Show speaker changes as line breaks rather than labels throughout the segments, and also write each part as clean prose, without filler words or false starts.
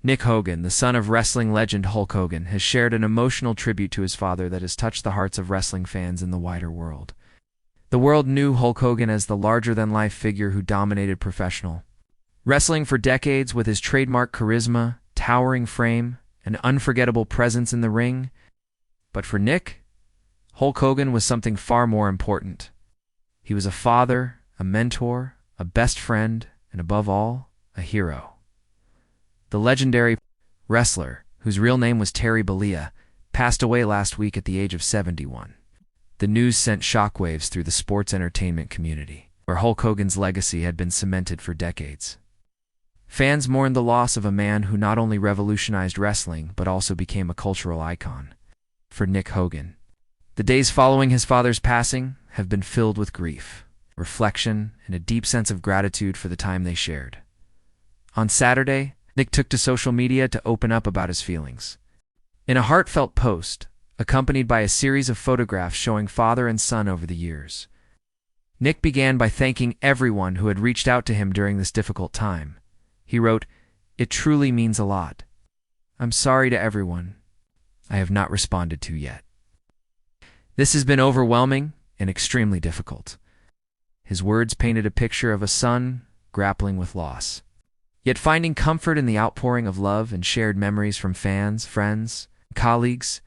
Nick Hogan, the son of wrestling legend Hulk Hogan, has shared an emotional tribute to his father that has touched the hearts of wrestling fans in the wider world. The world knew Hulk Hogan as the larger-than-life figure who dominated professional wrestling for decades with his trademark charisma, towering frame, and unforgettable presence in the ring. But for Nick, Hulk Hogan was something far more important. He was a father, a mentor, a best friend, and above all, a hero. The legendary wrestler, whose real name was Terry Bollea, passed away last week at the age of 71. The news sent shockwaves through the sports entertainment community, where Hulk Hogan's legacy had been cemented for decades. Fans mourned the loss of a man who not only revolutionized wrestling but also became a cultural icon. For Nick Hogan, the days following his father's passing have been filled with grief, reflection, and a deep sense of gratitude for the time they shared. On Saturday, Nick took to social media to open up about his feelings. In a heartfelt post, accompanied by a series of photographs showing father and son over the years, Nick began by thanking everyone who had reached out to him during this difficult time. He wrote, "It truly means a lot. I'm sorry to everyone I have not responded to yet. This has been overwhelming and extremely difficult." His words painted a picture of a son grappling with loss, yet finding comfort in the outpouring of love and shared memories from fans, friends, colleagues.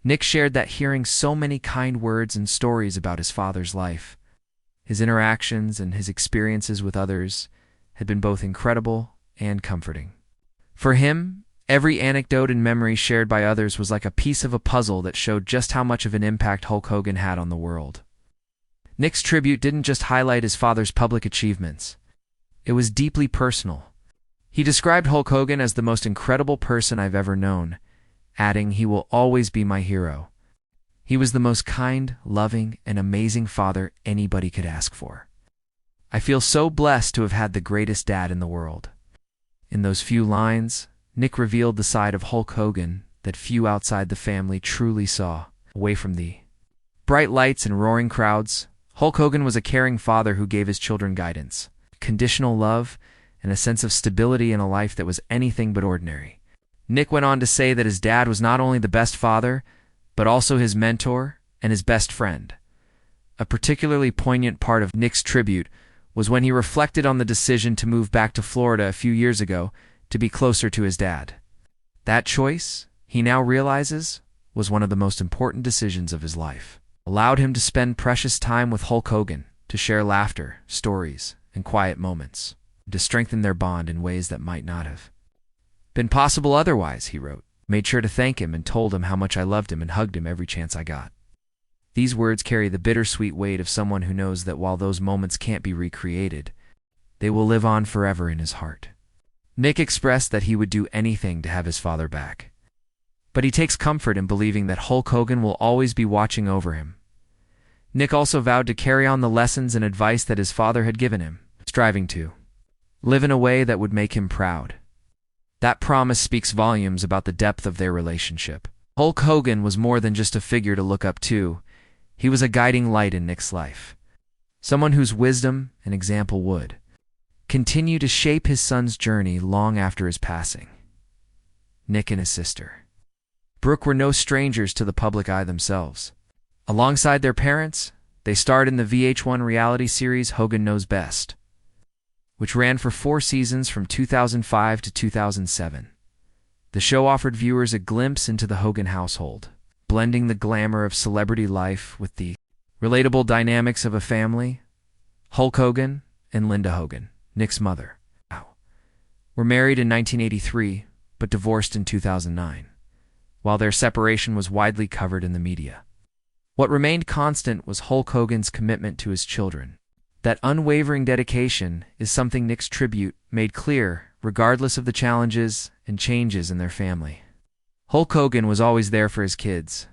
Nick shared that hearing so many kind words and stories about his father's life, his interactions, and his experiences with others had been both incredible and comforting. For him, every anecdote and memory shared by others was like a piece of a puzzle that showed just how much of an impact Hulk Hogan had on the world. Nick's tribute didn't just highlight his father's public achievements. It was deeply personal. He described Hulk Hogan as the most incredible person I've ever known, adding, "He will always be my hero. He was the most kind, loving, and amazing father anybody could ask for. I feel so blessed to have had the greatest dad in the world." In those few lines, Nick revealed the side of Hulk Hogan that few outside the family truly saw. Away from the bright lights and roaring crowds, Hulk Hogan was a caring father who gave his children guidance, conditional love, and a sense of stability in a life that was anything but ordinary. Nick went on to say that his dad was not only the best father, but also his mentor and his best friend. A particularly poignant part of Nick's tribute was when he reflected on the decision to move back to Florida a few years ago to be closer to his dad. That choice, he now realizes, was one of the most important decisions of his life. Allowed him to spend precious time with Hulk Hogan, to share laughter, stories, and quiet moments, to strengthen their bond in ways that might not have been possible otherwise, he wrote. "Made sure to thank him and told him how much I loved him and hugged him every chance I got." These words carry the bittersweet weight of someone who knows that while those moments can't be recreated, they will live on forever in his heart. Nick expressed that he would do anything to have his father back, but he takes comfort in believing that Hulk Hogan will always be watching over him. Nick also vowed to carry on the lessons and advice that his father had given him, striving to live in a way that would make him proud. That promise speaks volumes about the depth of their relationship. Hulk Hogan was more than just a figure to look up to. He was a guiding light in Nick's life, someone whose wisdom and example would continue to shape his son's journey long after his passing. Nick and his sister, Brooke, were no strangers to the public eye themselves. Alongside their parents, they starred in the VH1 reality series Hogan Knows Best, which ran for 4 seasons from 2005 to 2007. The show offered viewers a glimpse into the Hogan household, blending the glamour of celebrity life with the relatable dynamics of a family. Hulk Hogan and Linda Hogan, Nick's mother, were married in 1983 but divorced in 2009, while their separation was widely covered in the media. What remained constant was Hulk Hogan's commitment to his children. That unwavering dedication is something Nick's tribute made clear, regardless of the challenges and changes in their family. Hulk Hogan was always there for his kids.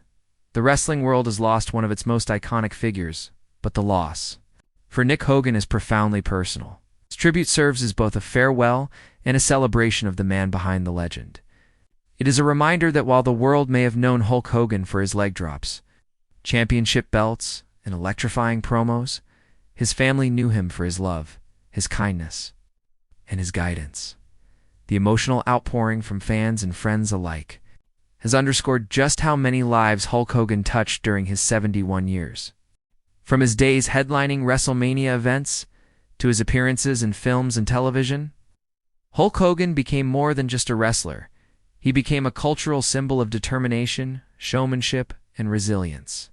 The wrestling world has lost one of its most iconic figures, but the loss for Nick Hogan is profoundly personal. His tribute serves as both a farewell and a celebration of the man behind the legend. It is a reminder that while the world may have known Hulk Hogan for his leg drops, championship belts, and electrifying promos, his family knew him for his love, his kindness, and his guidance. the emotional outpouring from fans and friends alike has underscored just how many lives Hulk Hogan touched during his 71 years. From his days headlining WrestleMania events to his appearances in films and television, Hulk Hogan became more than just a wrestler. He became a cultural symbol of determination, showmanship, and resilience.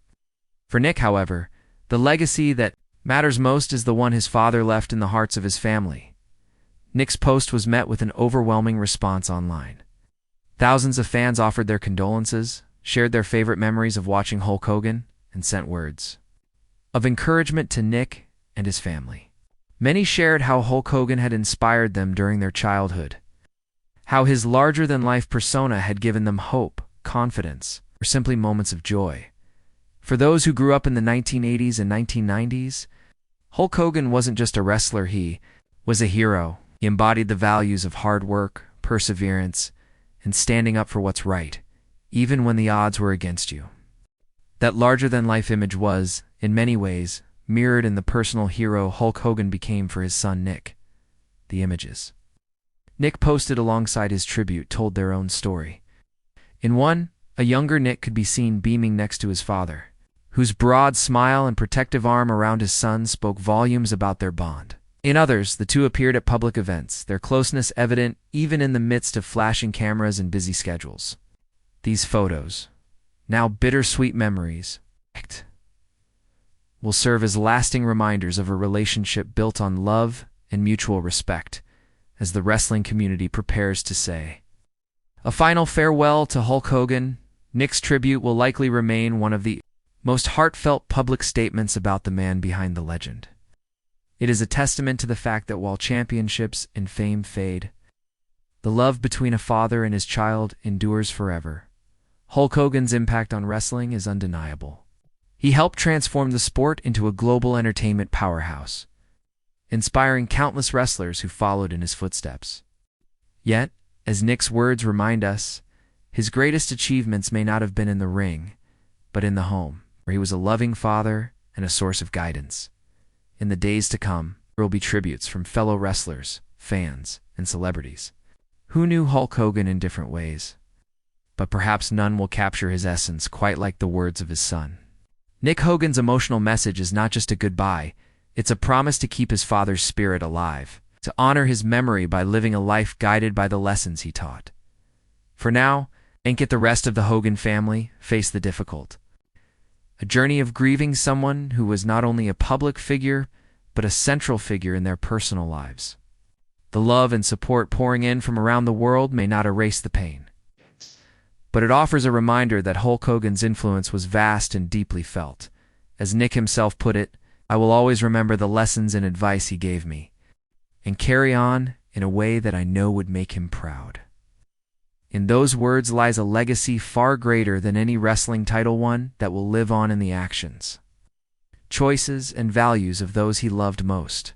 For Nick, however, the legacy that matters most is the one his father left in the hearts of his family. Nick's post was met with an overwhelming response online. Thousands of fans offered their condolences, shared their favorite memories of watching Hulk Hogan, and sent words of encouragement to Nick and his family. Many shared how Hulk Hogan had inspired them during their childhood, how his larger-than-life persona had given them hope, confidence, or simply moments of joy. For those who grew up in the 1980s and 1990s, Hulk Hogan wasn't just a wrestler, he was a hero. He embodied the values of hard work, perseverance, and standing up for what's right, even when the odds were against you. That larger-than-life image was, in many ways, mirrored in the personal hero Hulk Hogan became for his son Nick. The images Nick posted alongside his tribute told their own story. In one, a younger Nick could be seen beaming next to his father, whose broad smile and protective arm around his son spoke volumes about their bond. In others, the two appeared at public events, their closeness evident even in the midst of flashing cameras and busy schedules. These photos, now bittersweet memories, will serve as lasting reminders of a relationship built on love and mutual respect, as the wrestling community prepares to say a final farewell to Hulk Hogan. Nick's tribute will likely remain one of the most heartfelt public statements about the man behind the legend. It is a testament to the fact that while championships and fame fade, the love between a father and his child endures forever. Hulk Hogan's impact on wrestling is undeniable. He helped transform the sport into a global entertainment powerhouse, inspiring countless wrestlers who followed in his footsteps. Yet, as Nick's words remind us, his greatest achievements may not have been in the ring, but in the home, where he was a loving father and a source of guidance. In the days to come, there will be tributes from fellow wrestlers, fans, and celebrities who knew Hulk Hogan in different ways, but perhaps none will capture his essence quite like the words of his son. Nick Hogan's emotional message is not just a goodbye, it's a promise to keep his father's spirit alive, to honor his memory by living a life guided by the lessons he taught. For now, and get the rest of the Hogan family face the difficult. A journey of grieving someone who was not only a public figure, but a central figure in their personal lives. The love and support pouring in from around the world may not erase the pain, but it offers a reminder that Hulk Hogan's influence was vast and deeply felt. As Nick himself put it, "I will always remember the lessons and advice he gave me, and carry on in a way that I know would make him proud." In those words lies a legacy far greater than any wrestling title won that will live on in the actions, choices, and values of those he loved most.